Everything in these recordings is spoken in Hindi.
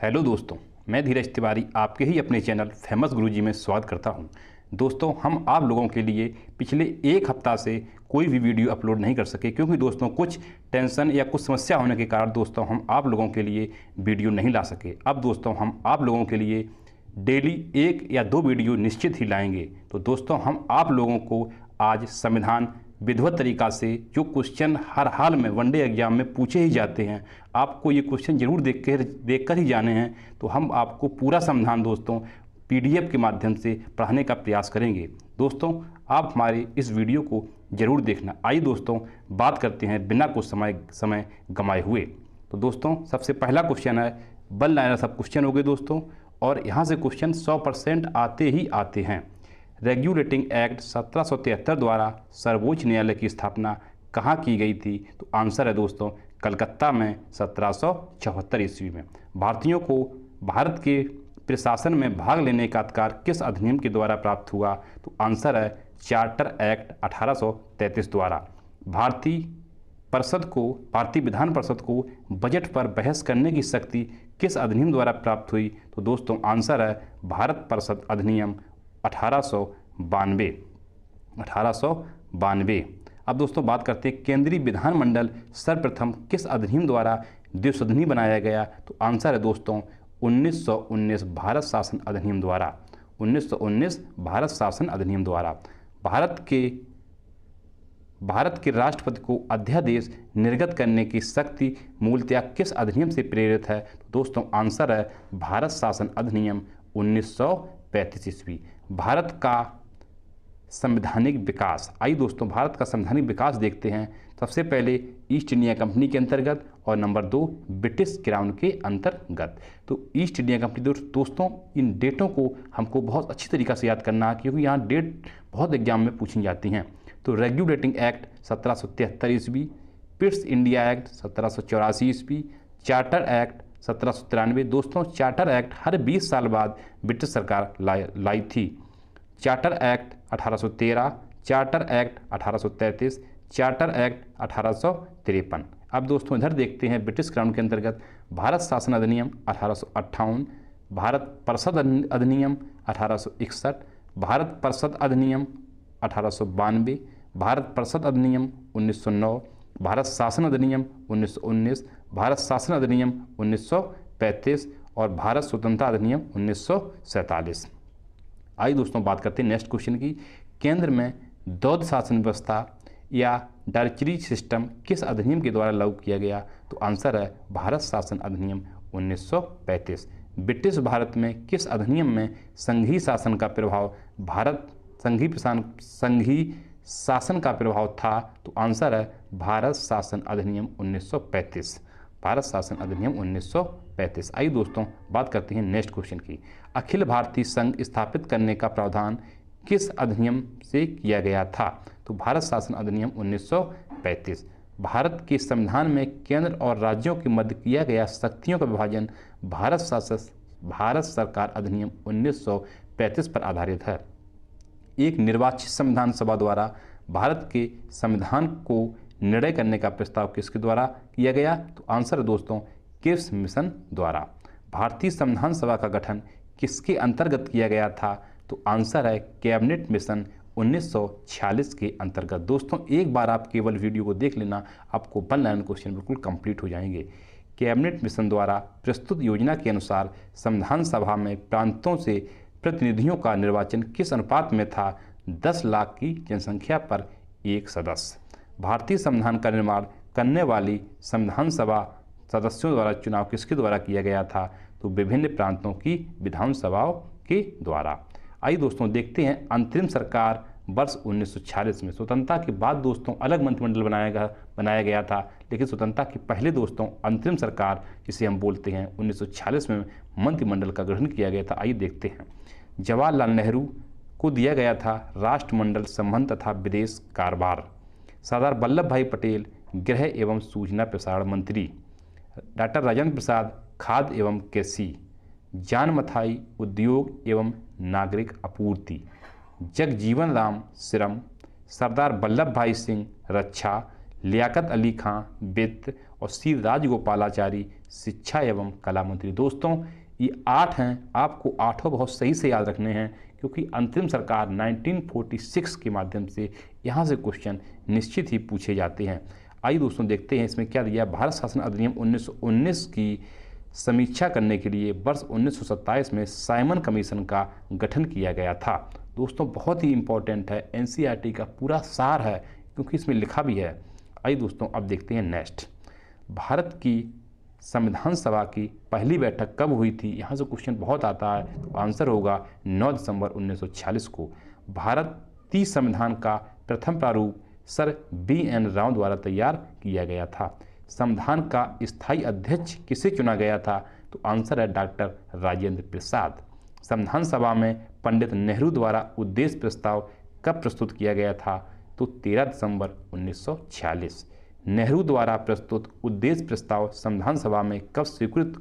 हेलो दोस्तों, मैं धीरज तिवारी आपके ही अपने चैनल फेमस गुरुजी में स्वागत करता हूं। दोस्तों, हम आप लोगों के लिए पिछले एक हफ्ता से कोई भी वीडियो अपलोड नहीं कर सके क्योंकि दोस्तों कुछ टेंशन या कुछ समस्या होने के कारण दोस्तों हम आप लोगों के लिए वीडियो नहीं ला सके। अब दोस्तों हम आप लोगों के लिए डेली 1 या 2 वीडियो निश्चित ही लाएंगे। तो दोस्तों हम आप लोगों को आज संविधान विधिवत तरीका से जो क्वेश्चन हर हाल में वनडे एग्जाम में पूछे ही जाते हैं, आपको ये क्वेश्चन जरूर देख कर ही जाने हैं। तो हम आपको पूरा संविधान दोस्तों पीडीएफ के माध्यम से पढ़ाने का प्रयास करेंगे। दोस्तों आप हमारे इस वीडियो को जरूर देखना। आइए दोस्तों बात करते हैं बिना कुछ समय गंवाए हुए। तो दोस्तों सबसे पहला क्वेश्चन है, वन लाइनर सब क्वेश्चन हो गए दोस्तों, और यहाँ से क्वेश्चन 100% आते ही आते हैं। रेगुलेटिंग एक्ट 1773 द्वारा सर्वोच्च न्यायालय की स्थापना कहाँ की गई थी? तो आंसर है दोस्तों कलकत्ता में 1774 ईस्वी में। भारतीयों को भारत के प्रशासन में भाग लेने का अधिकार किस अधिनियम के द्वारा प्राप्त हुआ? तो आंसर है चार्टर एक्ट 1833 द्वारा। भारतीय विधान परिषद को बजट पर बहस करने की शक्ति किस अधिनियम द्वारा प्राप्त हुई? तो दोस्तों आंसर है भारत परिषद अधिनियम 1892। अब दोस्तों बात करते हैं केंद्रीय विधानमंडल सर्वप्रथम किस अधिनियम द्वारा द्विसदनी बनाया गया? तो आंसर है दोस्तों 1919 भारत शासन अधिनियम द्वारा। 1919 भारत शासन अधिनियम द्वारा। भारत के राष्ट्रपति को अध्यादेश निर्गत करने की शक्ति मूलतः किस अधिनियम से प्रेरित है? तो दोस्तों आंसर है भारत शासन अधिनियम 1935 ईस्वी। भारत का संवैधानिक विकास। आइए दोस्तों भारत का संवैधानिक विकास देखते हैं। सबसे पहले ईस्ट इंडिया कंपनी के अंतर्गत और नंबर 2 ब्रिटिश क्राउन के अंतर्गत। तो ईस्ट इंडिया कंपनी दोस्तों इन डेटों को हमको बहुत अच्छी तरीक़ा से याद करना है क्योंकि यहाँ डेट बहुत एग्जाम में पूछी जाती हैं। तो रेगुलेटिंग एक्ट 1773 ईस्वी, पिट्स इंडिया एक्ट 1784 ईस्वी, चार्टर एक्ट 1793। दोस्तों चार्टर एक्ट हर 20 साल बाद ब्रिटिश सरकार लाई थी। Charter act 1813, charter act 1833, charter act 1853। अब दोस्तों इधर देखते हैं ब्रिटिश क्राउन के अंतर्गत भारत शासन अधिनियम 1858, भारत परिषद अधिनियम 1861, भारत परिषद अधिनियम 1892, भारत परिषद अधिनियम 1909, भारत शासन अधिनियम 1919, भारत शासन अधिनियम 1935 और भारत स्वतंत्रता अधिनियम 1947। आइए दोस्तों बात करते हैं नेक्स्ट क्वेश्चन की। केंद्र में द्वैध शासन व्यवस्था या डायरेक्टरी सिस्टम किस अधिनियम के द्वारा लागू किया गया? तो आंसर है भारत शासन अधिनियम 1935। ब्रिटिश भारत में किस अधिनियम में संघीय शासन का प्रभाव संघीय शासन का प्रभाव था? तो आंसर है भारत शासन अधिनियम 1935। भारत शासन अधिनियम 1935। आइए दोस्तों बात करते हैं नेक्स्ट क्वेश्चन की। अखिल भारतीय संघ स्थापित करने का प्रावधान किस अधिनियम से किया गया था? तो भारत शासन अधिनियम 1935। भारत के संविधान में केंद्र और राज्यों के मध्य किया गया शक्तियों का विभाजन भारत सरकार अधिनियम 1935 पर आधारित है। एक निर्वाचित संविधान सभा द्वारा भारत के संविधान को निर्णय करने का प्रस्ताव किसके द्वारा किया गया? तो आंसर है दोस्तों क्रिप्स मिशन द्वारा। भारतीय संविधान सभा का गठन किसके अंतर्गत किया गया था? तो आंसर है कैबिनेट मिशन 1946 के अंतर्गत। दोस्तों एक बार आप केवल वीडियो को देख लेना, आपको 1 लाइन क्वेश्चन बिल्कुल कंप्लीट हो जाएंगे। कैबिनेट मिशन द्वारा प्रस्तुत योजना के अनुसार संविधान सभा में प्रांतों से प्रतिनिधियों का निर्वाचन किस अनुपात में था? 10 लाख की जनसंख्या पर 1 सदस्य। भारतीय संविधान का निर्माण करने वाली संविधान सभा सदस्यों द्वारा चुनाव किसके द्वारा किया गया था? तो विभिन्न प्रांतों की विधानसभाओं के द्वारा। आइए दोस्तों देखते हैं अंतरिम सरकार वर्ष 1946 में। स्वतंत्रता के बाद दोस्तों अलग मंत्रिमंडल बनाया गया था, लेकिन स्वतंत्रता के पहले दोस्तों अंतरिम सरकार जिसे हम बोलते हैं 1946 में मंत्रिमंडल का गठन किया गया था। आइए देखते हैं। जवाहरलाल नेहरू को दिया गया था राष्ट्रमंडल संबंध तथा विदेश कारोबार। सरदार वल्लभ भाई पटेल गृह एवं सूचना प्रसारण मंत्री। डॉक्टर राजेंद्र प्रसाद खाद्य एवं कृषि। जान मथाई उद्योग एवं नागरिक आपूर्ति। जगजीवन राम श्रम। सरदार वल्लभ भाई सिंह रक्षा। लियाकत अली खां वित्त और सी राजगोपालाचारी शिक्षा एवं कला मंत्री। दोस्तों ये 8 हैं, आपको आठों बहुत सही से याद रखने हैं क्योंकि अंतरिम सरकार 1946 के माध्यम से यहाँ से क्वेश्चन निश्चित ही पूछे जाते हैं। आइए दोस्तों देखते हैं इसमें क्या दिया। भारत शासन अधिनियम 1919 की समीक्षा करने के लिए वर्ष 1927 में साइमन कमीशन का गठन किया गया था। दोस्तों बहुत ही इंपॉर्टेंट है, एनसीईआरटी का पूरा सार है क्योंकि इसमें लिखा भी है। आइए दोस्तों अब देखते हैं नेक्स्ट, भारत की संविधान सभा की पहली बैठक कब हुई थी। यहाँ से क्वेश्चन बहुत आता है, तो आंसर होगा 9 दिसंबर 1946 को। भारतीय संविधान का प्रथम प्रारूप सर BN राव द्वारा तैयार किया गया था। संविधान का स्थायी अध्यक्ष किसे चुना गया था, तो आंसर है डॉक्टर राजेंद्र प्रसाद। संविधान सभा में पंडित नेहरू द्वारा उद्देश्य प्रस्ताव कब प्रस्तुत किया गया था, तो 13 दिसंबर 1946। नेहरू द्वारा प्रस्तुत उद्देश्य प्रस्ताव संविधान सभा में कब स्वीकृत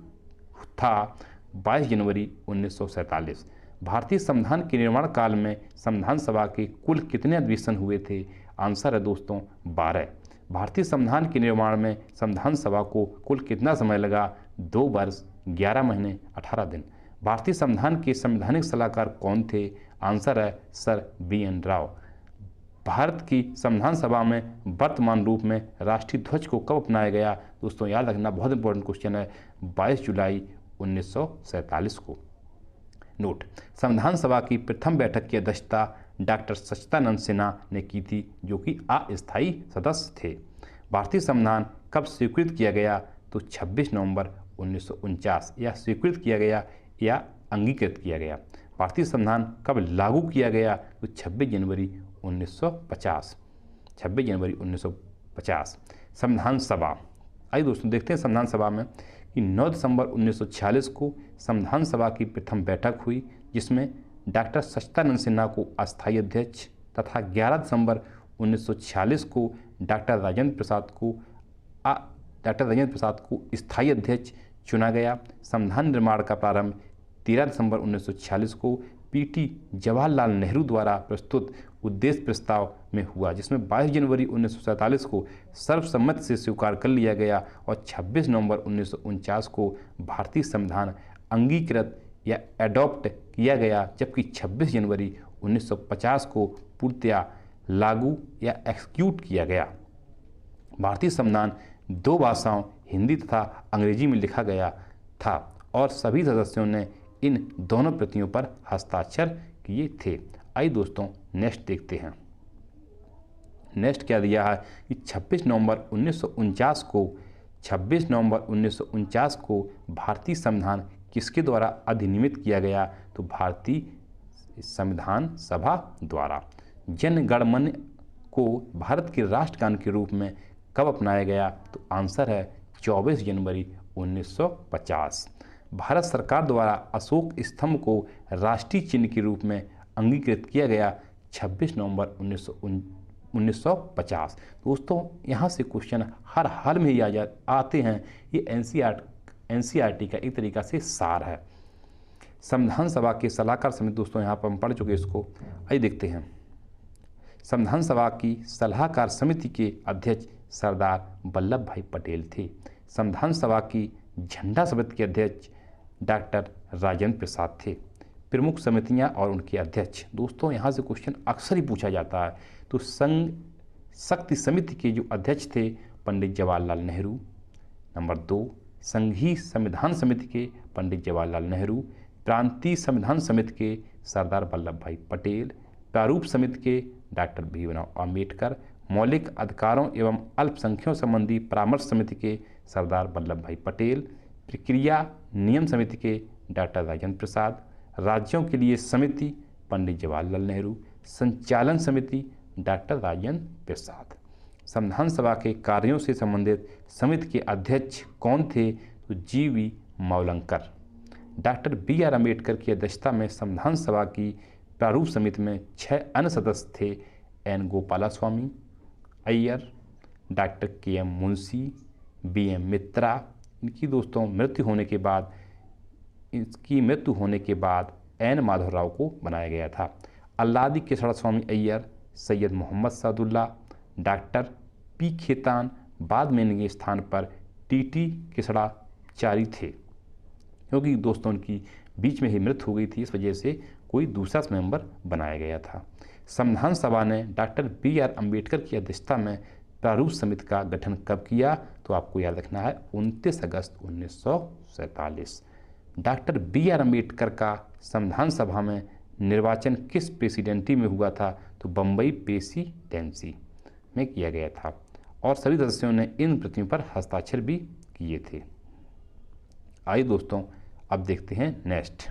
था, 22 जनवरी 1947। भारतीय संविधान के निर्माण काल में संविधान सभा के कुल कितने अधिवेशन हुए थे, आंसर है दोस्तों 12। भारतीय संविधान के निर्माण में संविधान सभा को कुल कितना समय लगा, 2 वर्ष 11 महीने 18 दिन। भारतीय संविधान के संवैधानिक सलाहकार कौन थे, आंसर है सर BN राव। भारत की संविधान सभा में वर्तमान रूप में राष्ट्रीय ध्वज को कब अपनाया गया, दोस्तों याद रखना बहुत इंपॉर्टेंट क्वेश्चन है, 22 जुलाई 1947 को। नोट, संविधान सभा की प्रथम बैठक की अध्यक्षता डॉक्टर सच्चिदानंद सिन्हा ने की थी जो कि अस्थायी सदस्य थे। भारतीय संविधान कब स्वीकृत किया गया, तो 26 नवंबर 1949। या स्वीकृत किया गया या अंगीकृत किया गया। भारतीय संविधान कब लागू किया गया, तो 26 जनवरी 1950। 26 जनवरी 1950। संविधान सभा, आइए दोस्तों देखते हैं संविधान सभा में कि 9 दिसंबर 1946 को संविधान सभा की प्रथम बैठक हुई जिसमें डॉक्टर सच्चिदानंद सिन्हा को अस्थायी अध्यक्ष तथा 11 दिसंबर 1946 को डॉक्टर राजेंद्र प्रसाद को स्थायी अध्यक्ष चुना गया। संविधान निर्माण का प्रारंभ 13 दिसंबर 1946 को PT जवाहरलाल नेहरू द्वारा प्रस्तुत उद्देश्य प्रस्ताव में हुआ जिसमें 22 जनवरी 1947 को सर्वसम्मति से स्वीकार कर लिया गया और 26 नवंबर 1949 को भारतीय संविधान अंगीकृत या एडॉप्ट किया गया, जबकि 26 जनवरी 1950 को पूर्णतया लागू या एक्सिक्यूट किया गया। भारतीय संविधान 2 भाषाओं हिंदी तथा अंग्रेजी में लिखा गया था और सभी सदस्यों ने इन दोनों प्रतियों पर हस्ताक्षर किए थे। आइए दोस्तों नेक्स्ट देखते हैं। नेक्स्ट क्या दिया है कि 26 नवंबर 1949 को भारतीय संविधान किसके द्वारा अधिनियमित किया गया, तो भारतीय संविधान सभा द्वारा। जन गण मन को भारत के राष्ट्रगान के रूप में कब अपनाया गया, तो आंसर है 24 जनवरी 1950। भारत सरकार द्वारा अशोक स्तंभ को राष्ट्रीय चिन्ह के रूप में अंगीकृत किया गया 26 नवंबर 1950। दोस्तों यहाँ से क्वेश्चन हर हाल में ही आते हैं, ये एनसीईआरटी का एक तरीका से सार है। संविधान सभा के सलाहकार समिति, दोस्तों यहाँ पर हम पढ़ चुके इसको, आइए देखते हैं। संविधान सभा की सलाहकार समिति के अध्यक्ष सरदार वल्लभ भाई पटेल थे। संविधान सभा की झंडा समिति के अध्यक्ष डॉक्टर राजेंद्र प्रसाद थे। प्रमुख समितियां और उनके अध्यक्ष, दोस्तों यहाँ से क्वेश्चन अक्सर ही पूछा जाता है, तो संघ शक्ति समिति के जो अध्यक्ष थे पंडित जवाहरलाल नेहरू। नंबर 2, संघीय संविधान समिति के पंडित जवाहरलाल नेहरू। प्रांतीय संविधान समिति के सरदार वल्लभ भाई पटेल। प्रारूप समिति के डॉक्टर भीमराव अम्बेडकर। मौलिक अधिकारों एवं अल्पसंख्यकों संबंधी परामर्श समिति के सरदार वल्लभ भाई पटेल। प्रक्रिया नियम समिति के डॉक्टर राजेंद्र प्रसाद। राज्यों के लिए समिति पंडित जवाहरलाल नेहरू। संचालन समिति डॉक्टर राजेंद्र प्रसाद। संविधान सभा के कार्यों से संबंधित समिति के अध्यक्ष कौन थे, तो GV Mavalankar. Doctor BR Ambedkar की अध्यक्षता में संविधान सभा की प्रारूप समिति में 6 अन्य सदस्य थे, N Gopalaswami Ayyar, doctor KM Munshi, BM Mitra. इनकी दोस्तों मृत्यु होने के बाद N माधवराव को बनाया गया था। अल्लादी केशव स्वामी अय्यर, सैयद मोहम्मद सादुल्ला, डॉक्टर P खेतान, बाद में इनके स्थान पर टीटी किसड़ाचारी थे, क्योंकि दोस्तों उनकी बीच में ही मृत्यु हो गई थी, इस वजह से कोई दूसरा मेंबर बनाया गया था। संविधान सभा ने डॉक्टर बी.आर. अम्बेडकर की अध्यक्षता में प्रारूप समिति का गठन कब किया? तो आपको याद रखना है 29 अगस्त 1947। Doctor B R. अम्बेडकर का संविधान सभा में निर्वाचन किस प्रेसिडेंसी में हुआ था? तो बम्बई प्रेसिडेंसी में किया गया था और सभी सदस्यों ने इन प्रतियों पर हस्ताक्षर भी किए थे। आइए दोस्तों अब देखते हैं नेक्स्ट।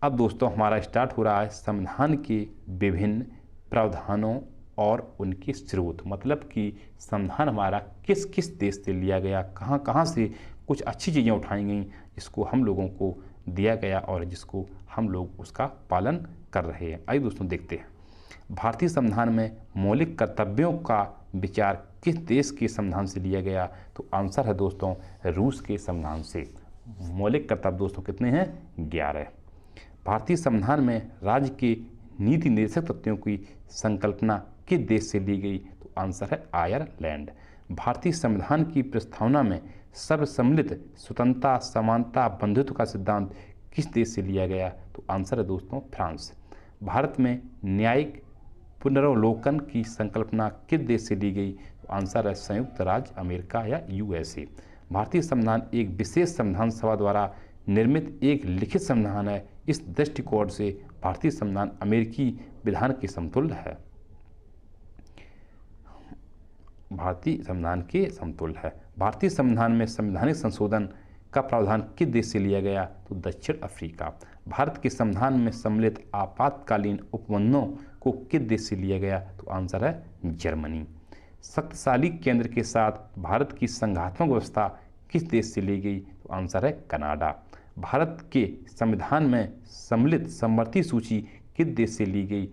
अब दोस्तों हमारा स्टार्ट हो रहा है संविधान के विभिन्न प्रावधानों और उनके स्रोत, मतलब कि संविधान हमारा किस किस देश से लिया गया, कहाँ कहाँ से कुछ अच्छी चीज़ें उठाई गई जिसको हम लोगों को दिया गया और जिसको हम लोग उसका पालन कर रहे हैं। आइए दोस्तों देखते हैं। भारतीय संविधान में मौलिक कर्तव्यों का विचार किस देश के संविधान से लिया गया? तो आंसर है दोस्तों रूस के संविधान से। मौलिक कर्तव्य दोस्तों कितने हैं? 11। भारतीय संविधान में राज्य के नीति निर्देशक तत्वों की संकल्पना किस देश से ली गई? तो आंसर है आयरलैंड। भारतीय संविधान की प्रस्तावना में सर्वसम्मिलित स्वतंत्रता, समानता, बंधुत्व का सिद्धांत किस देश से लिया गया? तो आंसर है दोस्तों फ्रांस। भारत में न्यायिक पुनरावलोकन की संकल्पना किस देश से ली गई? तो आंसर है संयुक्त राज्य अमेरिका या यूएसए। भारतीय संविधान एक विशेष संविधान सभा द्वारा निर्मित एक लिखित संविधान है। इस दृष्टिकोण से भारतीय संविधान अमेरिकी विधान के समतुल्य है। भारतीय संविधान के समतुल्य है। भारतीय संविधान में संवैधानिक संशोधन का प्रावधान किस देश से लिया गया? तो दक्षिण अफ्रीका। भारत के संविधान में सम्मिलित आपातकालीन उपबंधों को किस देश से लिया गया? तो आंसर है जर्मनी। शक्तिशाली केंद्र के साथ भारत की संघात्मक व्यवस्था किस देश से ली गई? तो आंसर है कनाडा। भारत के संविधान में सम्मिलित समवर्ती सूची किस देश से ली गई?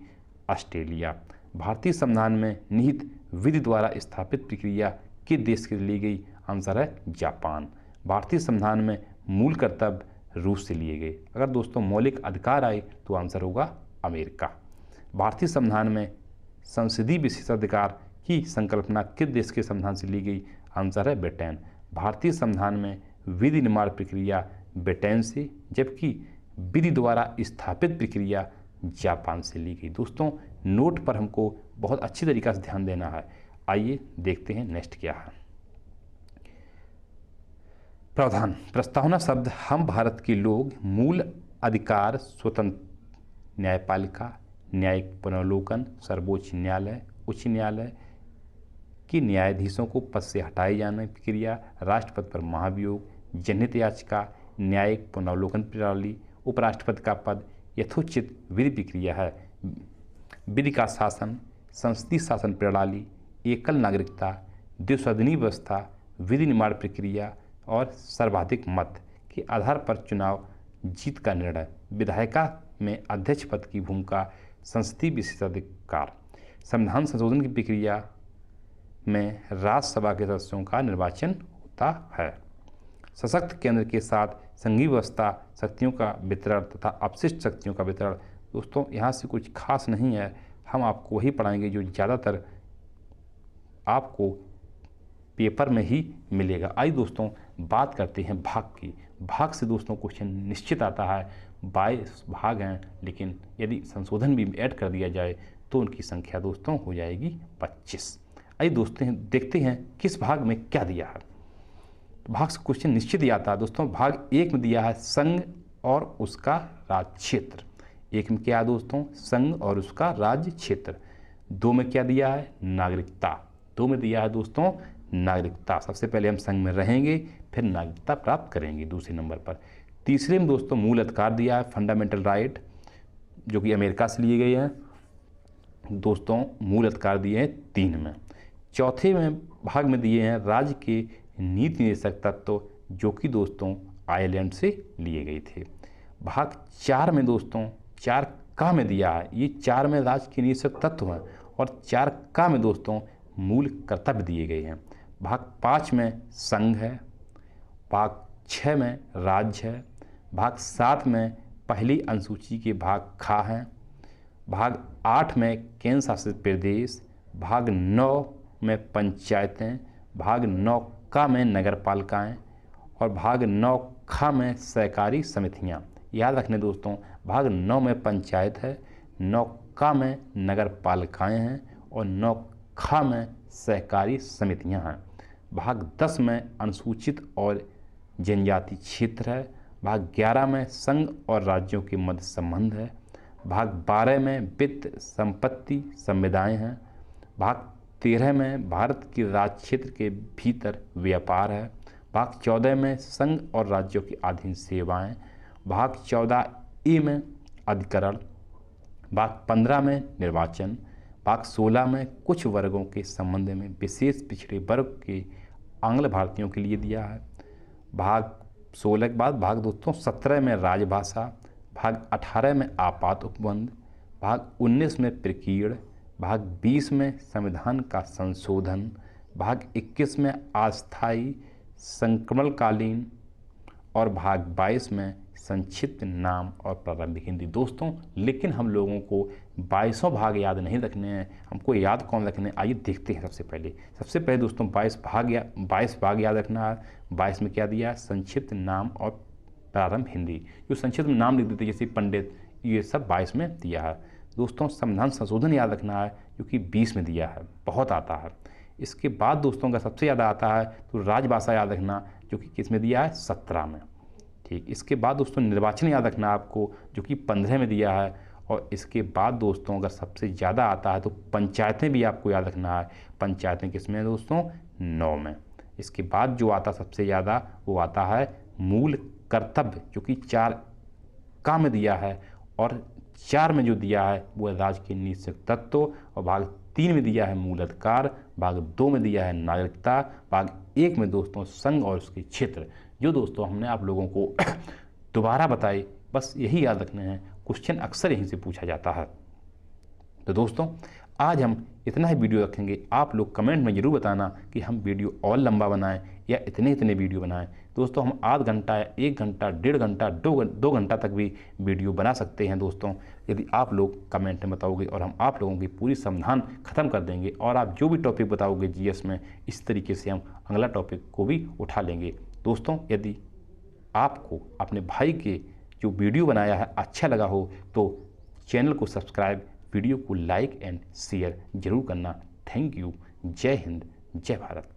ऑस्ट्रेलिया। भारतीय संविधान में निहित विधि द्वारा स्थापित प्रक्रिया किस देश से ली गई? आंसर है जापान। भारतीय संविधान में मूल कर्तव्य रूस से लिए गए। अगर दोस्तों मौलिक अधिकार आए तो आंसर होगा अमेरिका। भारतीय संविधान में संसदीय विशेषाधिकार की संकल्पना किस देश के संविधान से ली गई? आंसर है ब्रिटेन। भारतीय संविधान में विधि निर्माण प्रक्रिया ब्रिटेन से, जबकि विधि द्वारा स्थापित प्रक्रिया जापान से ली गई। दोस्तों नोट पर हमको बहुत अच्छी तरीक़ा से ध्यान देना है। आइए देखते हैं नेक्स्ट क्या है। प्रावधान। प्रस्तावना शब्द हम भारत के लोग मूल अधिकार, स्वतंत्र न्यायपालिका, न्यायिक पुनर्वलोकन, सर्वोच्च न्यायालय, उच्च न्यायालय की न्यायाधीशों को पद से हटाए जाने की क्रिया, राष्ट्रपति पर महाभियोग, जनहित याचिका, न्यायिक पुनर्वलोकन प्रणाली, उपराष्ट्रपति का पद, यथोचित विधि प्रक्रिया है, विधि का शासन, संसदीय शासन प्रणाली, एकल नागरिकता, द्विसदनीय व्यवस्था, विधि निर्माण प्रक्रिया और सर्वाधिक मत के आधार पर चुनाव जीत का निर्णय, विधायिका में अध्यक्ष पद की भूमिका, संसदीय विशेषाधिकार। संविधान संशोधन की प्रक्रिया में राज्यसभा के सदस्यों का निर्वाचन होता है। सशक्त केंद्र के साथ संघीय व्यवस्था, शक्तियों का वितरण तथा अपशिष्ट शक्तियों का वितरण। दोस्तों यहाँ से कुछ खास नहीं है, हम आपको वही पढ़ाएंगे जो ज़्यादातर आपको पेपर में ही मिलेगा। आइए दोस्तों बात करते हैं भाग की। भाग से दोस्तों क्वेश्चन निश्चित आता है। 22 भाग हैं, लेकिन यदि संशोधन भी ऐड कर दिया जाए तो उनकी संख्या दोस्तों हो जाएगी 25। आइए दोस्तों देखते हैं किस भाग में क्या दिया है। भाग से क्वेश्चन निश्चित ही आता है दोस्तों। भाग 1 में दिया है संघ और उसका राज्य क्षेत्र। 1 में क्या है दोस्तों? संघ और उसका राज्य क्षेत्र। 2 में क्या दिया है? नागरिकता। 2 में दिया है दोस्तों नागरिकता। सबसे पहले हम संघ में रहेंगे, फिर नागरिकता प्राप्त करेंगे दूसरे नंबर पर। तीसरे में दोस्तों मूल अधिकार दिया है, फंडामेंटल राइट, जो कि अमेरिका से लिए गए हैं। दोस्तों मूल अधिकार दिए हैं 3 में। चौथे में भाग में दिए हैं राज्य के नीति निर्देशक तत्व, जो कि दोस्तों आयरलैंड से लिए गए थे। भाग 4 में दोस्तों 4 का में दिया है, ये 4 में राज्य के निर्देशक तत्व हैं और 4 का में दोस्तों मूल कर्तव्य दिए गए हैं। भाग 5 में संघ है, भाग 6 में राज्य है, भाग 7 में पहली अनुसूची के भाग खा हैं, भाग 8 में केंद्र शासित प्रदेश, भाग 9 में पंचायतें, भाग 9 क में नगर पालिकाएँ और भाग 9 ख में सहकारी समितियाँ। याद रखने दोस्तों, भाग 9 में पंचायत है, 9 क में नगर पालिकाएँ हैं और 9 ख में सहकारी समितियाँ हैं। भाग 10 में अनुसूचित और जनजाति क्षेत्र है। भाग 11 में संघ और राज्यों के मध्य संबंध है। भाग 12 में वित्त संपत्ति संविदाएँ हैं। भाग 13 में भारत के राज्य क्षेत्र के भीतर व्यापार है। भाग 14 में संघ और राज्यों की अधीन सेवाएं। भाग 14 ई में अधिकरण। भाग 15 में निर्वाचन। भाग 16 में कुछ वर्गों के संबंध में विशेष पिछड़े वर्ग के आंग्ल भारतीयों के लिए दिया है। भाग 16 के बाद भाग दोस्तों 17 में राजभाषा। भाग 18 में आपात उपबंध। भाग 19 में प्रकीर्ण। भाग 20 में संविधान का संशोधन। भाग 21 में अस्थायी संक्रमणकालीन और भाग 22 में संक्षिप्त नाम और प्रारंभिक हिंदी। दोस्तों लेकिन हम लोगों को 22 भाग याद नहीं रखने हैं, हमको याद कौन रखने हैं, आइए देखते हैं। सबसे पहले दोस्तों 22 भाग याद रखना है। 22 में क्या दिया है, संक्षिप्त नाम और प्रारंभ हिंदी। जो संक्षिप्त में नाम लिख देते जैसे पंडित, ये सब 22 में दिया है। दोस्तों संविधान संशोधन याद रखना है जो कि 20 में दिया है, बहुत आता है। इसके बाद दोस्तों का सबसे ज़्यादा आता है तो राजभाषा याद रखना जो कि किस में दिया है, 17 में। ठीक, इसके बाद दोस्तों निर्वाचन याद रखना आपको जो कि 15 में दिया है। और इसके बाद दोस्तों अगर सबसे ज़्यादा आता है तो पंचायतें भी आपको याद रखना है। पंचायतें किस में दोस्तों, 9 में। इसके बाद जो आता सबसे ज़्यादा वो आता है मूल कर्तव्य जो कि 4 का में दिया है और 4 में जो दिया है वो है राज्य के निश्चित तत्व। और भाग 3 में दिया है मूल अधिकार। भाग 2 में दिया है नागरिकता। भाग 1 में दोस्तों संघ और उसके क्षेत्र। जो दोस्तों हमने आप लोगों को दोबारा बताए, बस यही याद रखने हैं। क्वेश्चन अक्सर यहीं से पूछा जाता है। तो दोस्तों आज हम इतना ही वीडियो रखेंगे। आप लोग कमेंट में ज़रूर बताना कि हम वीडियो और लंबा बनाएं या इतने वीडियो बनाएं। दोस्तों हम आध घंटा, 1 घंटा, 1.5 घंटा, 2 घंटा तक भी वीडियो बना सकते हैं दोस्तों, यदि आप लोग कमेंट में बताओगे। और हम आप लोगों की पूरी समाधान ख़त्म कर देंगे। और आप जो भी टॉपिक बताओगे जीएस में, इस तरीके से हम अगला टॉपिक को भी उठा लेंगे। दोस्तों यदि आपको अपने भाई के जो वीडियो बनाया है अच्छा लगा हो तो चैनल को सब्सक्राइब, वीडियो को लाइक एंड शेयर जरूर करना। Thank you. जय हिंद, जय भारत।